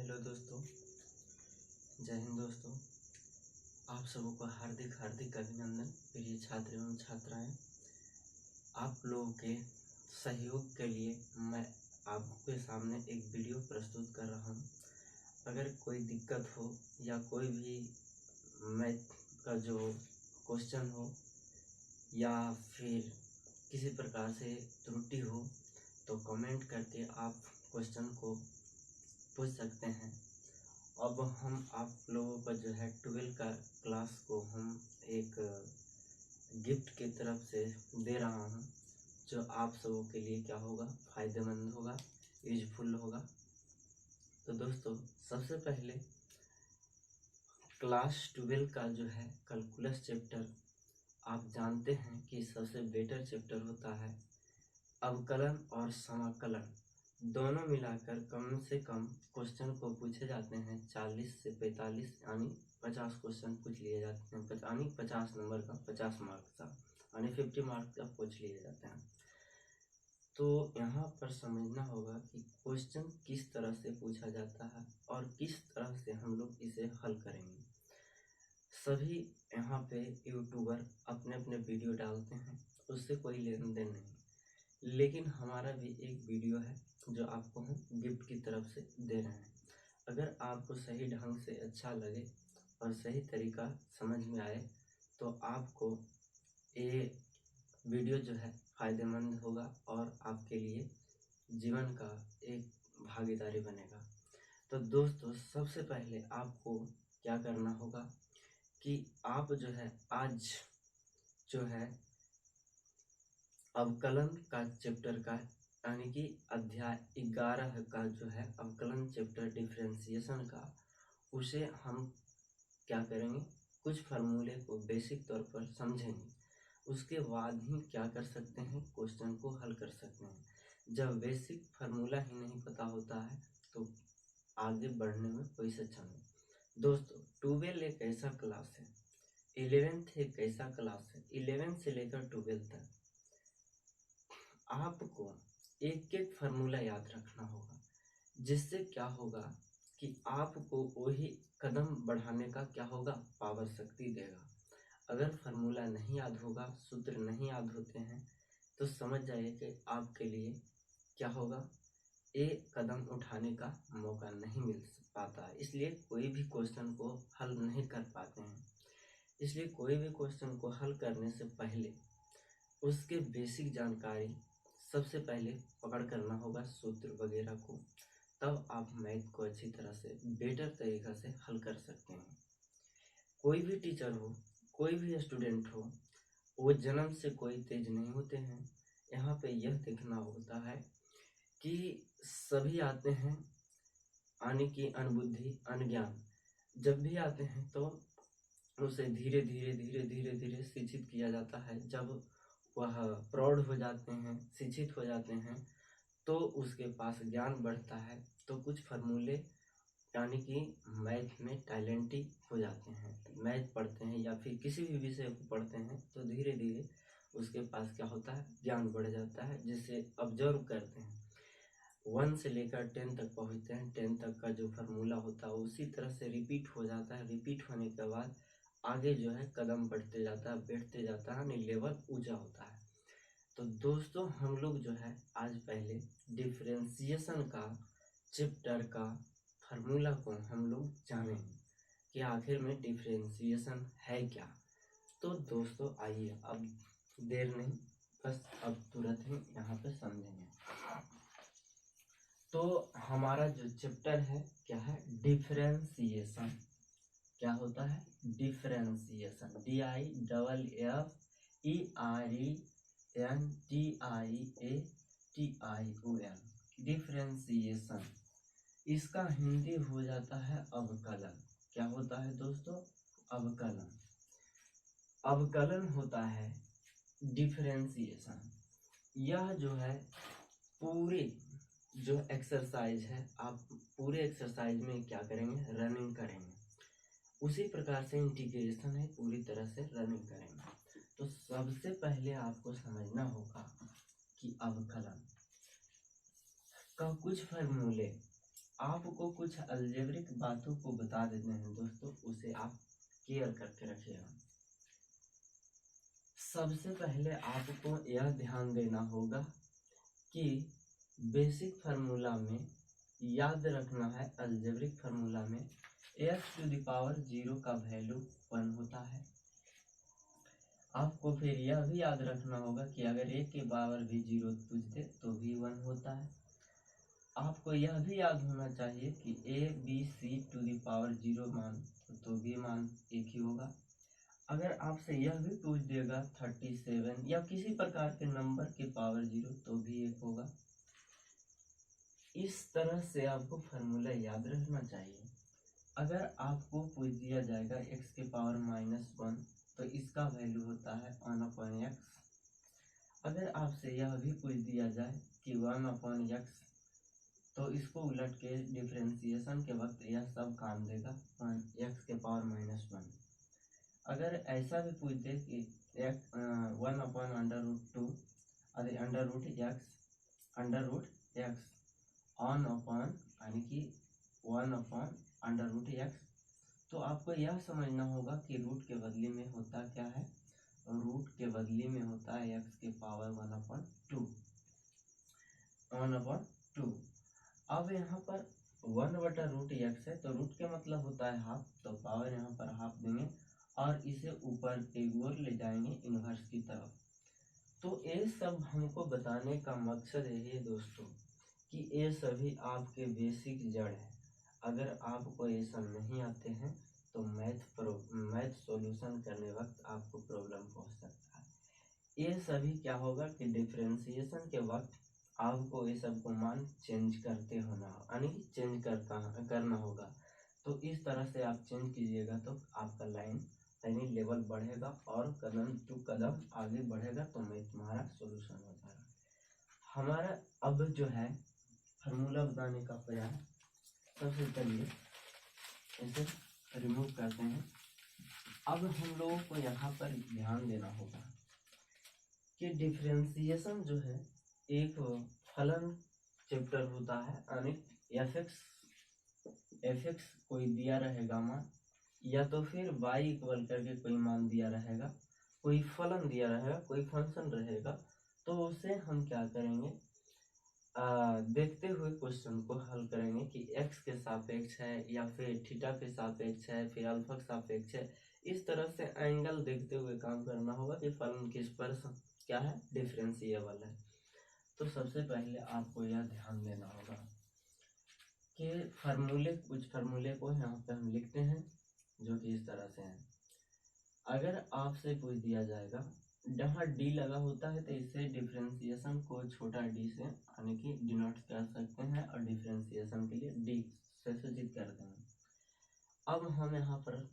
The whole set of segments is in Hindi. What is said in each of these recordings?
हेलो दोस्तों, जय हिंद दोस्तों। आप सबों को हार्दिक हार्दिक अभिनंदन। प्रिय छात्र एवं छात्राएं, आप लोगों के सहयोग के लिए मैं आपके सामने एक वीडियो प्रस्तुत कर रहा हूं। अगर कोई दिक्कत हो या कोई भी मैथ का जो क्वेश्चन हो या फिर किसी प्रकार से त्रुटि हो तो कमेंट करके आप क्वेश्चन को पूछ सकते हैं। अब हम आप लोगों का जो है 12 का क्लास को हम एक गिफ्ट की तरफ से दे रहा हूं, जो आप सबों के लिए क्या होगा, फ़ायदेमंद होगा, यूजफुल होगा। तो दोस्तों, सबसे पहले क्लास 12 का जो है कैलकुलस चैप्टर, आप जानते हैं कि सबसे बेटर चैप्टर होता है। अवकलन और समाकलन दोनों मिलाकर कम से कम क्वेश्चन को पूछे जाते हैं। 40 से 45 यानी 50 क्वेश्चन पूछ लिए जाते हैं, यानी 50 नंबर का 50 मार्क्स का यानी 50 मार्क्स का पूछ लिए जाते हैं। तो यहाँ पर समझना होगा कि क्वेश्चन किस तरह से पूछा जाता है और किस तरह से हम लोग इसे हल करेंगे। सभी यहाँ पे यूट्यूबर अपने अपने वीडियो डालते हैं, उससे कोई लेन देन नहीं, लेकिन हमारा भी एक वीडियो है जो आपको हम गिफ्ट की तरफ से दे रहे हैं। अगर आपको सही ढंग से अच्छा लगे और सही तरीका समझ में आए तो आपको ये वीडियो जो है फ़ायदेमंद होगा और आपके लिए जीवन का एक भागीदारी बनेगा। तो दोस्तों, सबसे पहले आपको क्या करना होगा कि आप जो है आज जो है अवकलन का चैप्टर का यानी कि अध्याय 11 का जो है अवकलन चैप्टर डिफरेंशिएशन का, उसे हम क्या करेंगे, कुछ फार्मूले को बेसिक तौर पर समझेंगे। उसके बाद ही क्या कर सकते हैं, क्वेश्चन को हल कर सकते हैं। जब बेसिक फार्मूला ही नहीं पता होता है तो आगे बढ़ने में कोई सक्षम नहीं। दोस्तों, 12 एक ऐसा क्लास है, 11th एक ऐसा क्लास है, 11th से लेकर 12 तक आपको एक एक फार्मूला याद रखना होगा, जिससे क्या होगा कि आपको वही कदम बढ़ाने का क्या होगा, पावर शक्ति देगा। अगर फार्मूला नहीं याद होगा, सूत्र नहीं याद होते हैं तो समझ जाइए कि आपके लिए क्या होगा, एक कदम उठाने का मौका नहीं मिल पाता है। इसलिए कोई भी क्वेश्चन को हल नहीं कर पाते हैं। इसलिए कोई भी क्वेश्चन को हल करने से पहले उसके बेसिक जानकारी सबसे पहले पकड़ करना होगा, सूत्र वगैरह को, तब आप मैथ को अच्छी तरह से बेटर तरीक़ा से हल कर सकते हैं। कोई भी टीचर हो, कोई भी स्टूडेंट हो, वो जन्म से कोई तेज नहीं होते हैं। यहाँ पे यह देखना होता है कि सभी आते हैं यानी कि अनबुद्धि अनज्ञान, जब भी आते हैं तो उसे धीरे धीरे धीरे धीरे धीरे शिक्षित किया जाता है। जब वह प्रौढ़ हो जाते हैं, शिक्षित हो जाते हैं, तो उसके पास ज्ञान बढ़ता है, तो कुछ फार्मूले यानी कि मैथ में टैलेंटी हो जाते हैं। मैथ पढ़ते हैं या फिर किसी भी विषय को पढ़ते हैं तो धीरे धीरे उसके पास क्या होता है, ज्ञान बढ़ जाता है, जिसे ऑब्जर्व करते हैं। 1 से लेकर 10 तक पहुँचते हैं, 10 तक का जो फार्मूला होता है उसी तरह से रिपीट हो जाता है। रिपीट होने के बाद आगे जो है कदम बढ़ते जाता है, बैठते जाता है, यानी लेवल ऊंचा होता है। तो दोस्तों, हम लोग जो है आज पहले डिफरेंशिएशन का चैप्टर का फार्मूला को हम लोग जानेंगे कि आखिर में डिफरेंशिएशन है क्या। तो दोस्तों आइए, अब देर नहीं, बस अब तुरंत ही यहाँ पे समझेंगे। तो हमारा जो चैप्टर है क्या है, डिफरेंशिएशन। क्या होता है, डिफरेंशिएशन, DIFFERENTIATION, डिफरेंशिएशन। इसका हिंदी हो जाता है अवकलन। क्या होता है दोस्तों, अवकलन। अवकलन होता है डिफरेंशिएशन। यह जो है पूरे जो एक्सरसाइज है, आप पूरे एक्सरसाइज में क्या करेंगे, रनिंग करेंगे। उसी प्रकार से इंटीग्रेशन है, पूरी तरह से रनिंग करेंगे। तो सबसे पहले आपको समझना होगा कि अवकलन का कुछ फार्मूले आपको कुछ अलजेब्रिक बातों को बता देते हैं दोस्तों, उसे आप केयर करके रखिएगा। सबसे पहले आपको यह ध्यान देना होगा कि बेसिक फार्मूला में याद रखना है, अलजेब्रिक फार्मूला में x⁻0 का वैल्यू 1 होता है। आपको फिर यह भी याद रखना होगा कि अगर a के पावर भी 0 पूछ दे तो भी 1 होता है। आपको यह भी याद होना चाहिए कि a,b,c⁻0 मान तो भी मान एक ही होगा। अगर आपसे यह भी पूछ देगा 37 या किसी प्रकार के नंबर के पावर 0 तो भी एक होगा। इस तरह से आपको फार्मूला याद रखना चाहिए। अगर आपको पूछ दिया जाएगा x के पावर -1 तो इसका वैल्यू होता है 1/x। अगर आपसे यह भी पूछ दिया जाए कि 1/x तो इसको उलट के डिफरेंशिएशन के वक्त यह सब काम देगा, x के पावर -1। अगर ऐसा भी पूछ दे कि 1/√2 अरे √x ऑन अपॉन यानी कि 1/√x, तो आपको यह समझना होगा कि रूट के बदले में होता क्या है, रूट के बदले में होता है x के पावर 1/2। अब यहाँ पर 1/√x है तो रूट के मतलब होता है हाफ, तो पावर यहाँ पर हाफ देंगे और इसे ऊपर की ओर ले जाएंगे इनवर्स की तरफ। तो ये सब हमको बताने का मकसद यही है दोस्तों कि ये सभी आपके बेसिक जड़ है। अगर आपको ये सब नहीं आते हैं तो मैथ सॉल्यूशन करने वक्त आपको प्रॉब्लम पहुंच सकता है। ये सभी क्या होगा कि डिफरेंशिएशन के वक्त आपको ये सब को मान चेंज करते होना यानी कि चेंज करना होगा। तो इस तरह से आप चेंज कीजिएगा तो आपका लाइन यानी लेवल बढ़ेगा और कदम टू कदम आगे बढ़ेगा, तो मैथ तुम्हारा सॉल्यूशन हो जाएगा। हमारा अब जो है फार्मूला बताने का प्रयास, सबसे पहले इसे रिमूव करते हैं। अब हम लोगों को यहाँ पर ध्यान देना होगा कि डिफरेंशिएशन जो है एक फलन चैप्टर होता है, यानी एफ एक्स कोई दिया रहेगा मान, या तो फिर y इक्वल करके कोई मान दिया रहेगा, कोई फलन दिया रहेगा, कोई फंक्शन रहेगा, तो उसे हम क्या करेंगे, देखते हुए क्वेश्चन को हल करेंगे कि x के सापेक्ष है या फिर थीटा के सापेक्ष है, फिर अल्फा के सापेक्ष है। इस तरह से एंगल देखते हुए काम करना होगा कि फलन किस पर क्या है, डिफरेंशिएबल है। तो सबसे पहले आपको यह ध्यान देना होगा कि कुछ फार्मूले को यहाँ पे हम लिखते हैं जो कि इस तरह से हैं। अगर आपसे पूछ दिया जाएगा, जहाँ डी लगा होता है तो इससे डिफरेंशिएशन को छोटा डी से यानी कि डिनोट कर सकते हैं और डिफरेंशिएशन के लिए डी से सूचित करते हैं। अब हम यहाँ पर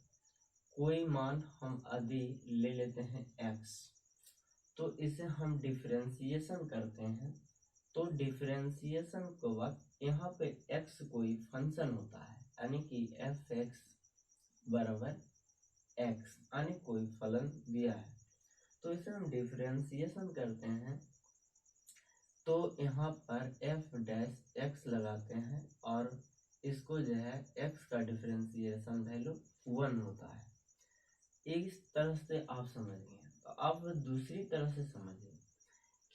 कोई मान हम यदि ले लेते हैं x, तो इसे हम डिफरेंशिएशन करते हैं। तो डिफरेंशिएशन के वक्त यहाँ पे x कोई फंक्शन होता है यानी कि f(x) बराबर x यानी कोई फलन दिया है, तो इसे हम डिफरेंशिएशन करते हैं। तो यहाँ पर f' लगाते हैं और इसको जो है x का डिफरेंशिएशन वैल्यू 1 होता है। इस तरह से आप समझ गए। तो अब दूसरी तरह से समझिए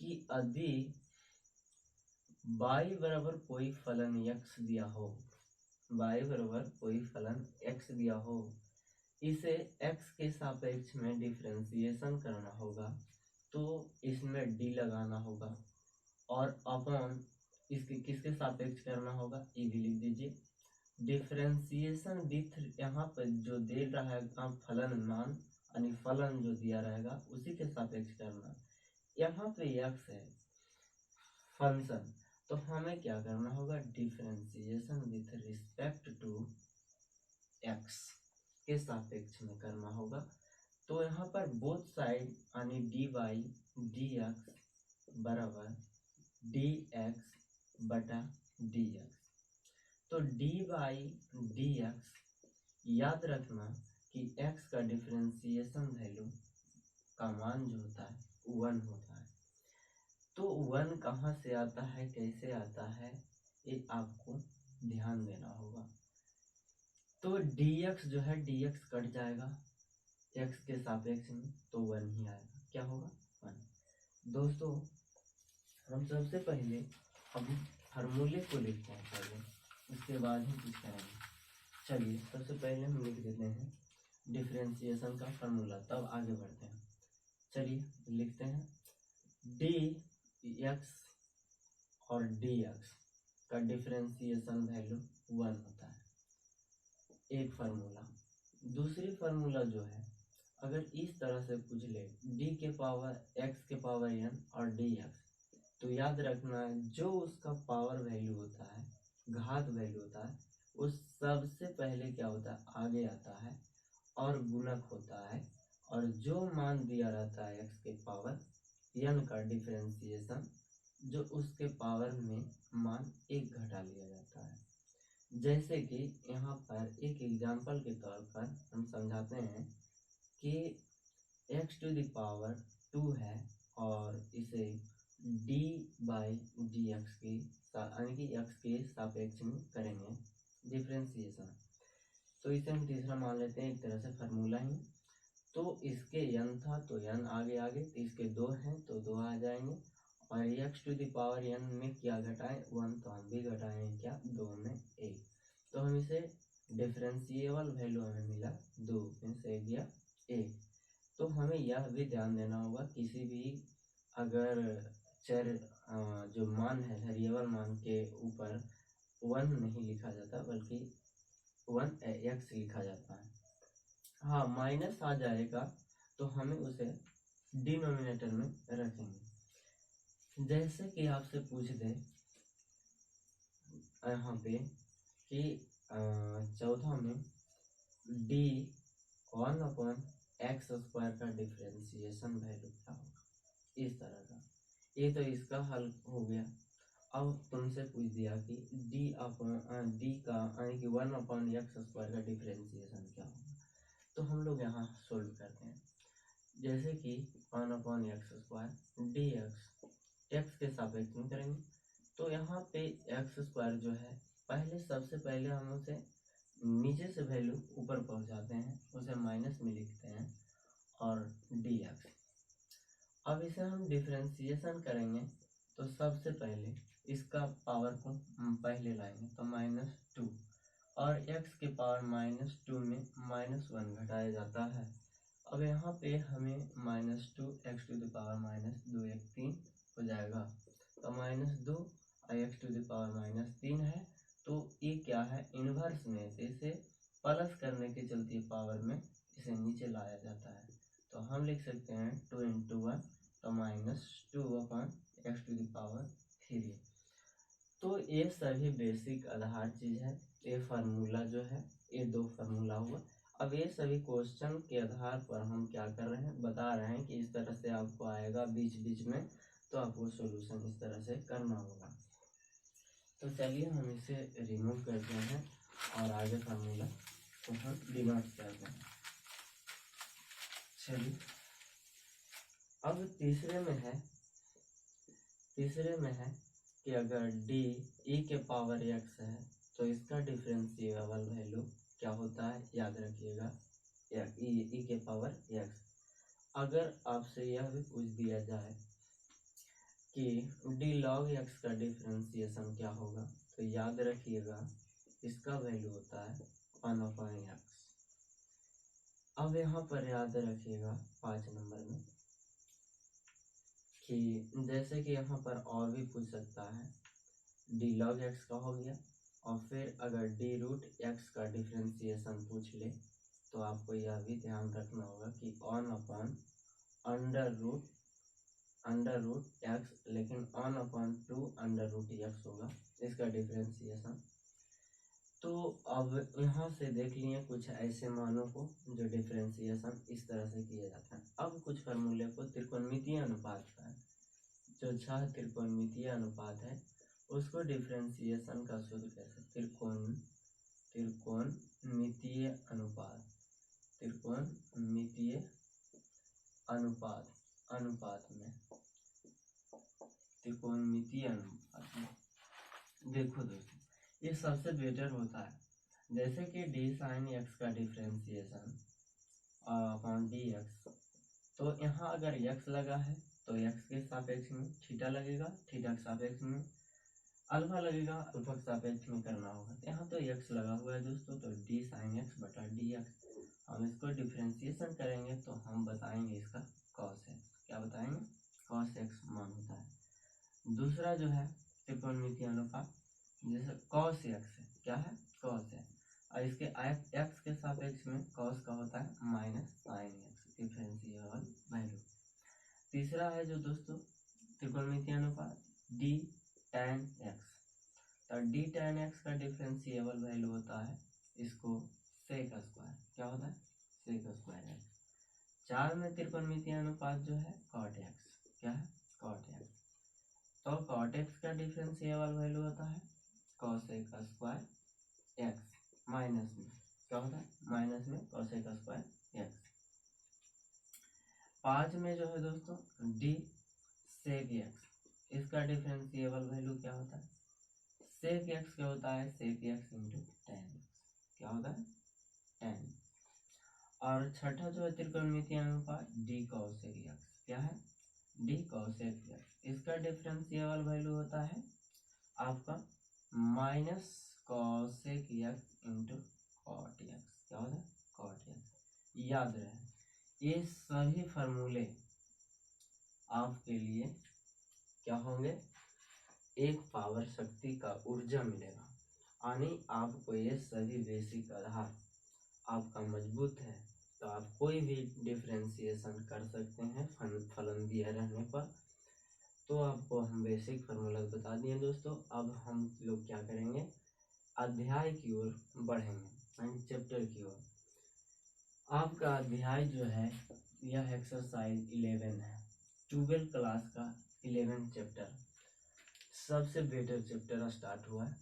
कि यदि y बराबर कोई फलन x दिया हो, y बराबर कोई फलन x दिया हो, इसे x के सापेक्ष में डिफरेंशिएशन करना होगा, तो इसमें d लगाना होगा और अपॉन इसके किसके सापेक्ष करना होगा, ये भी लिख दीजिए। डिफरेंशिएशन विथ यहाँ पर जो दे रहा है फलन मान यानी फलन जो दिया रहेगा उसी के सापेक्ष करना। यहाँ पे x है फंक्शन, तो हमें क्या करना होगा, differentiation with respect to x के सापेक्ष में करना होगा। तो यहाँ पर बोथ साइड यानी dy dx बराबर dx बटा dx। तो dy dx याद रखना कि x का डिफरेंशिएशन वैल्यू का मान जो होता है 1 होता है। तो 1 कहाँ से आता है, कैसे आता है, ये आपको ध्यान देना होगा। तो dx जो है dx कट जाएगा x के सापेक्ष में, तो 1 ही आएगा। क्या होगा? 1। दोस्तों हम सबसे पहले अब फार्मूले को लिखते हैं पहले, उसके बाद ही कुछ करेंगे। चलिए सबसे पहले हम लिख देते हैं डिफरेंशिएशन का फार्मूला, तब आगे बढ़ते हैं। चलिए लिखते हैं dx और dx का डिफरेंशिएशन वैल्यू 1 होता है, एक फार्मूला। दूसरी फार्मूला जो है, अगर इस तरह से पूछ ले d के पावर x के पावर n और dx, तो याद रखना जो उसका पावर वैल्यू होता है, घात वैल्यू होता है, उस सबसे पहले क्या होता है? आगे आता है और गुणक होता है, और जो मान दिया रहता है x के पावर n का डिफरेंशिएशन, जो उसके पावर में मान 1 घटा लिया जाता है। जैसे कि यहाँ पर एक एग्जाम्पल के तौर पर हम समझाते हैं कि x टू द पावर 2 है, और इसे d बाई डी एक्स की यानी कि x के सापेक्ष में करेंगे डिफरेंशिएशन। तो इसे हम तीसरा मान लेते हैं, एक तरह से फार्मूला ही। तो इसके n था तो n आगे आगे, तो इसके 2 हैं तो 2 आ जाएंगे, और x to the power n में क्या घटाएं? 1, तो हम भी घटाएंगे क्या? 2 में 1। तो हम इसे डिफरेंशिएबल वैल्यू हमें मिला 2 में से गया 1। तो हमें यह भी ध्यान देना होगा, किसी भी अगर चर जो मान है वेरिएबल मान के ऊपर 1 नहीं लिखा जाता, बल्कि 1x लिखा जाता है। हाँ, माइनस आ जाएगा तो हमें उसे डिनोमिनेटर में रखेंगे। जैसे कि आपसे पूछ दे यहाँ पे कि चौथा में d 1/x² का डिफरेंशिएशन वैल्यू क्या होगा, इस तरह का। ये तो इसका हल हो गया। अब तुमसे पूछ दिया कि d का यानी कि 1/x² का डिफरेंशिएशन क्या होगा, तो हम लोग यहाँ सोल्व करते हैं। जैसे कि 1/x² dx x के सापेक्ष में करेंगे, तो यहाँ पे x² जो है, सबसे पहले हम उसे नीचे से वैल्यू ऊपर पहुँचाते हैं, उसे माइनस में लिखते हैं, और dx। अब इसे हम डिफरेंशिएशन करेंगे, तो सबसे पहले इसका पावर को हम पहले लाएंगे, तो -2, और x के पावर -2 में -1 घटाया जाता है। अब यहाँ पे हमें -2 x टू द पावर -2 1 3 हो जाएगा, तो -2 और x टू द पावर -3 है, तो ये क्या है? इन्वर्स में, तो इसे प्लस करने के चलते पावर में इसे नीचे लाया जाता है। तो हम लिख सकते हैं 2 × 1, तो -2/x टू द पावर 3। तो ये सभी बेसिक आधार चीज है। ये फार्मूला जो है, ये 2 फार्मूला हुआ। अब ये सभी क्वेश्चन के आधार पर हम क्या कर रहे हैं, बता रहे हैं कि इस तरह से आपको आएगा बीच बीच में, तो आपको सॉल्यूशन इस तरह से करना होगा। तो चलिए हम इसे रिमूव करते हैं और आगे फार्मूला को हम डिनोट करते हैं। चलिए अब तीसरे में है कि अगर d e के पावर x है, तो इसका डिफरेंशिएबल वैल्यू क्या होता है? याद रखिएगा, e के पावर x। अगर आपसे यह भी पूछ दिया जाए कि d log x का डिफरेंशिएशन क्या होगा, तो याद रखिएगा इसका वैल्यू होता है 1/x। अब यहाँ पर याद रखिएगा 5 नंबर में कि जैसे कि यहाँ पर और भी पूछ सकता है, d log x का हो गया, और फिर अगर d√x का डिफरेंशिएशन पूछ ले, तो आपको यह भी ध्यान रखना होगा कि 1/√x, लेकिन 1/2√x होगा इसका डिफरेंशिएशन। तो अब यहाँ से देख लिए कुछ ऐसे मानों को जो डिफरेंशिएशन इस तरह से किया जाता है। अब कुछ फार्मूले को त्रिकोणमितीय अनुपात का, जो 6 त्रिकोणमितीय अनुपात है, उसको डिफरेंशिएशन का सूत्र कैसे? त्रिकोणमितीय अनुपात देखो दोस्तों, ये सबसे बेटर होता है। जैसे कि डी साइन एक्स का डिफ्रेंसिएशन अपॉन डी एक्स, तो यहाँ अगर एक्स लगा है तो एक्स के सापेक्ष में थीटा लगेगा, थीटा के सापेक्ष में अल्फा लगेगा, अल्फा के सापेक्ष में करना होगा। यहाँ तो एक्स लगा हुआ है दोस्तों, तो डी साइन एक्स बटा डी एक्स। हम इसको डिफ्रेंसिएशन करेंगे तो हम बताएंगे इसका कॉस एक्स। क्या बताएंगे? कॉस एक्स मान होता है। दूसरा जो है त्रिकोणमितीय अनुपात, जैसे कॉस एक्स है, क्या है? कॉस है, और इसके एक्स के सापेक्ष में कॉस का होता है minus sine x, differential value. तीसरा है जो दोस्तों त्रिकोणमितीय अनुपात डी tan एक्स, तो डी tan एक्स का डिफरेंशिएबल वैल्यू होता है इसको सेक स्क्वायर। क्या होता है? Sec square x. 4 में त्रिकोणमितीय अनुपात जो है कॉट एक्स। क्या है? Cot x. तो कॉट एक्स का डिफरेंशिएबल वैल्यू होता है कॉसेक स्क्वायर एक्स, माइनस में क्या होता है? माइनस में कॉसेक स्क्वायर एक्स। 5 में जो है दोस्तों डी सेक एक्स, इसका डिफरेंशिएबल वैल्यू क्या होता है? सेक एक्स क्या होता है? Sec x into tan x. क्या होता है? टेन। और छठा जो है त्रिकोणमितीय अनुपात डी कॉसेक एक्स। क्या है? डी कॉसेक एक्स, इसका डिफरेंशिएबल वैल्यू होता है आपका minus cosec x into cot x. क्या होता है? Cot x. याद रहे ये सभी फॉर्मूले आपके लिए क्या होंगे? एक पावर शक्ति का ऊर्जा मिलेगा, यानी आपको ये सभी बेसिक आधार आपका मजबूत है तो आप कोई भी डिफरेंशिएशन कर सकते हैं फलन दिया रहने पर। तो आपको हम बेसिक फार्मूला बता दिए दोस्तों। अब हम लोग क्या करेंगे? अध्याय की ओर बढ़ेंगे, चैप्टर की ओर। आपका अध्याय जो है यह एक्सरसाइज 11 है, 12 क्लास का 11 चैप्टर, सबसे बेटर चैप्टर स्टार्ट हुआ है।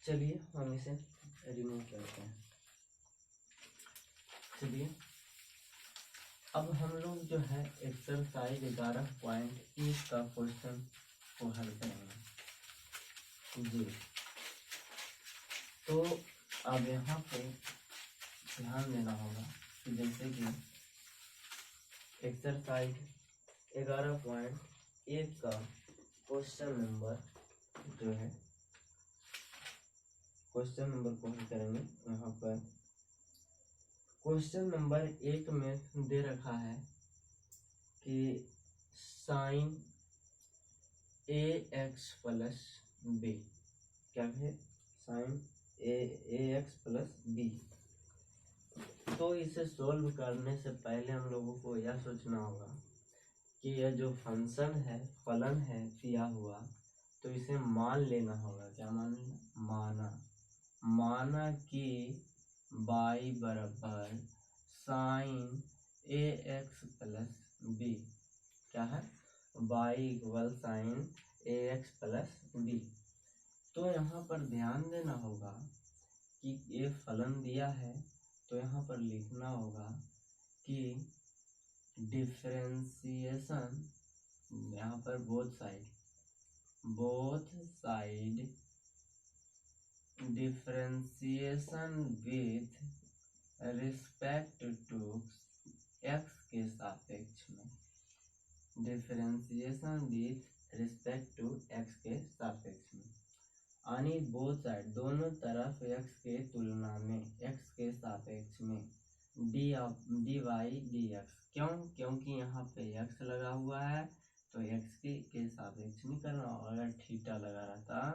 चलिए हम इसे रिमूव करते हैं। चलिए अब हम लोग जो है एक्सरसाइज 11.1 का क्वेश्चन को हल करेंगे जी। तो अब यहाँ पे ध्यान देना होगा कि जैसे कि एक्सरसाइज 11.1 का क्वेश्चन नंबर जो है, क्वेश्चन नंबर को हल करेंगे। यहाँ पर क्वेश्चन नंबर 1 में दे रखा है कि साइन ए एक्स प्लस बी। क्या है? साइन ए एक्स प्लस बी। तो इसे सोल्व करने से पहले हम लोगों को यह सोचना होगा कि यह जो फंक्शन है, फलन है दिया हुआ, तो इसे मान लेना होगा। क्या मान लेना? माना कि y बराबर साइन ए एक्स प्लस बी। क्या है? y इक्वल साइन ए एक्स प्लस बी। तो यहाँ पर ध्यान देना होगा कि ये फलन दिया है, तो यहाँ पर लिखना होगा कि डिफरेंशिएशन, यहाँ पर both side differentiation with respect to x के सापेक्ष में, differentiation with respect to x के सापेक्ष में, यानी बोथ साइड दोनों तरफ एक्स के तुलना में, एक्स के सापेक्ष में डी वाई डी एक्स। क्यों? क्योंकि यहाँ पे एक्स लगा हुआ है तो एक्स के सापेक्ष में करना। अगर थीटा लगा रहता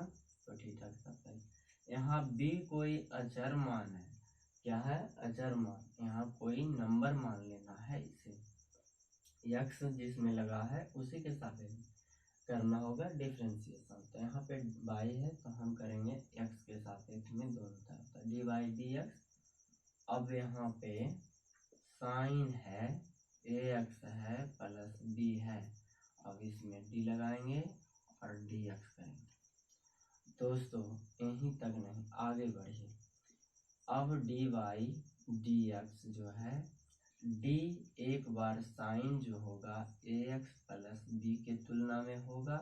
तो थीटा के सापेक्ष। यहाँ बी कोई अचर मान है। क्या है? अचर मान। यहाँ कोई नंबर मान लेना है, इसे एक्स जिसमें लगा है उसी के सापेक्ष करना होगा डिफरेंशिएशन। तो यहाँ पे y है तो हम करेंगे x के सापेक्ष में दोनों तरफ, तो डी वाई डी एक्स। अब यहाँ पे साइन है ए एक्स है प्लस बी है, अब इसमें d लगाएंगे और डी एक्स करेंगे। दोस्तों यहीं तक नहीं, आगे बढ़िए। अब डी वाई डी एक्स जो है, d एक बार साइन जो होगा ए एक्स प्लस बी के तुलना में होगा,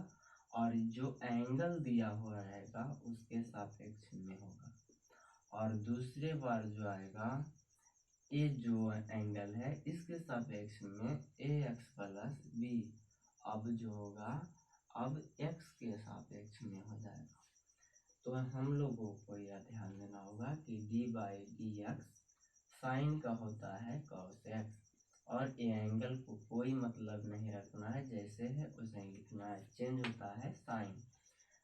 और जो एंगल दिया हुआ रहेगा उसके सापेक्ष में होगा। और दूसरे बार जो आएगा ये जो एंगल है इसके सापेक्ष में ax प्लस बी, अब जो होगा अब x के सापेक्ष में हो जाएगा। तो हम लोगों को यह ध्यान देना होगा कि d by d x sine का होता है cos x, और ये एंगल को कोई मतलब नहीं रखना है, जैसे है उसे ही लिखना है, चेंज होता है साइन।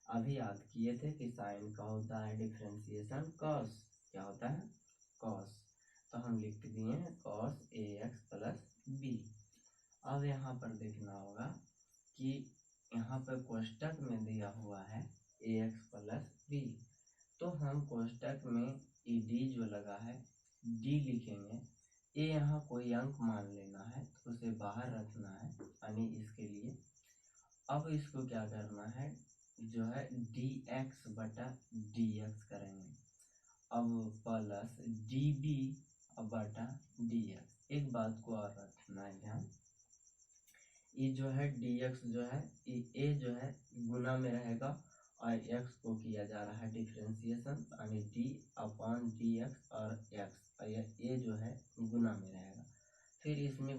अभी याद किए थे कि साइन का होता है डिफरेंशिएशन cos, क्या होता है cos, तो हम लिख दिए हैं cos ax प्लस बी। अब यहाँ पर देखना होगा कि यहाँ पर कोष्टक में दिया हुआ है ax प्लस बी, तो हम कोष्टक में डी जो लगा है डी लिखेंगे, ए यहाँ कोई अंक मान लेना है तो उसे बाहर रखना है यानी इसके लिए। अब इसको क्या करना है, जो है dx बटा dx करेंगे, अब प्लस db बटा dx। एक बात को और रखना है ध्यान, ये जो है dx जो है ये जो है गुना में रहेगा और x को किया जा रहा है डिफरेंशिएशन यानी d अपॉन dx और x, और ये जो है गुना में रहेगा, फिर इसमें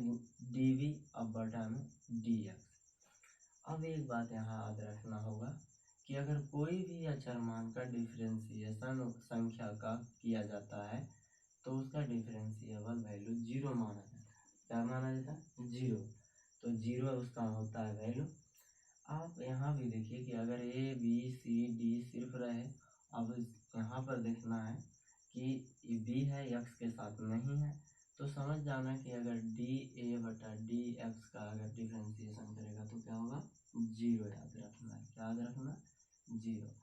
dv अब बटा में dx। अब एक बात यहाँ याद रखना होगा कि अगर कोई भी अचरमान का डिफरेंशिएशन संख्या का किया जाता है तो उसका डिफरेंशिएबल वैल्यू जीरो माना जाता है। क्या माना जाता है? जीरो। तो जीरो उसका होता है वैल्यू। आप यहाँ भी देखिए कि अगर ए बी सी डी सिर्फ रहे, अब यहाँ पर देखना है कि बी है एक्स के साथ नहीं है, तो समझ जाना कि अगर डी ए बटा डी एक्स का अगर डिफरेंशिएशन करेगा तो क्या होगा, जीरो। याद रखना है, क्या याद रखना, जीरो।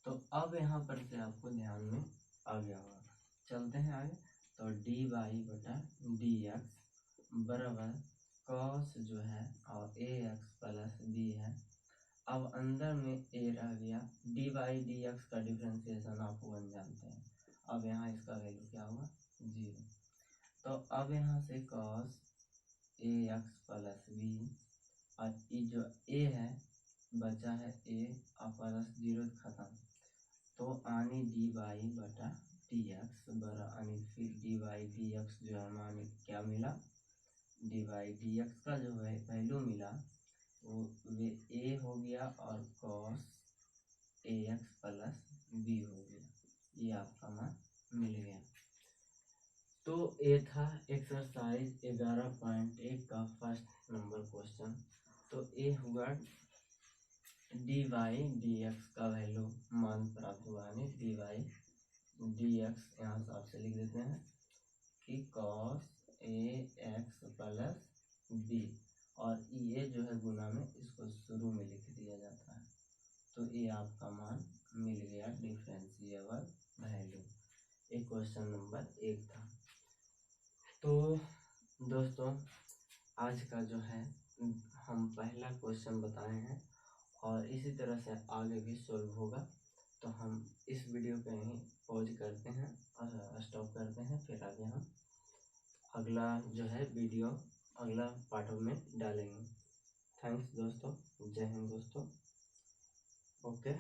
तो अब यहाँ पर से आपको ध्यान में आ गया होगा। चलते हैं आगे, तो डी वाई बटा डी एक्स बराबर कॉस जो है और ए एक्स प्लस बी है। अब अंदर में ए रह गया, डी वाई डी एक्स का डिफरेंशिएशन आप वन जानते हैं, अब यहाँ इसका वैल्यू क्या होगा, जीरो। तो अब यहाँ से cos A x plus B, और ये जो ए है बचा है ए और प्लस जीरो खत्म, तो आनी डी वाई बटा डी एक्स बरा आनी फिर डी वाई डी एक्स जो है मानी क्या मिला, डी वाई डी एक्स का जो है वैल्यू मिला वो वे ए हो गया और cos A x plus B हो गया, ये आपका मान मिल गया। तो ये था एक्सरसाइज 11.1 का फर्स्ट नंबर क्वेश्चन। तो ये हुआ डी वाई डी एक्स का वैल्यू मान प्राप्त हुआ, यानी डी वाई डी एक्स यहाँ से आपसे लिख देते हैं कि cos A x plus B, और ये जो है गुना में इसको शुरू में लिख दिया जाता है, तो ये आपका मान मिल गया डिफरेंशिएबल वैल्यू। ये क्वेश्चन नंबर 1 था। तो दोस्तों आज का जो है हम पहला क्वेश्चन बताए हैं और इसी तरह से आगे भी सॉल्व होगा, तो हम इस वीडियो पे ही पॉज करते हैं और स्टॉप करते हैं, फिर आगे हम अगला जो है वीडियो अगला पार्ट में डालेंगे। थैंक्स दोस्तों, जय हिंद दोस्तों, ओके।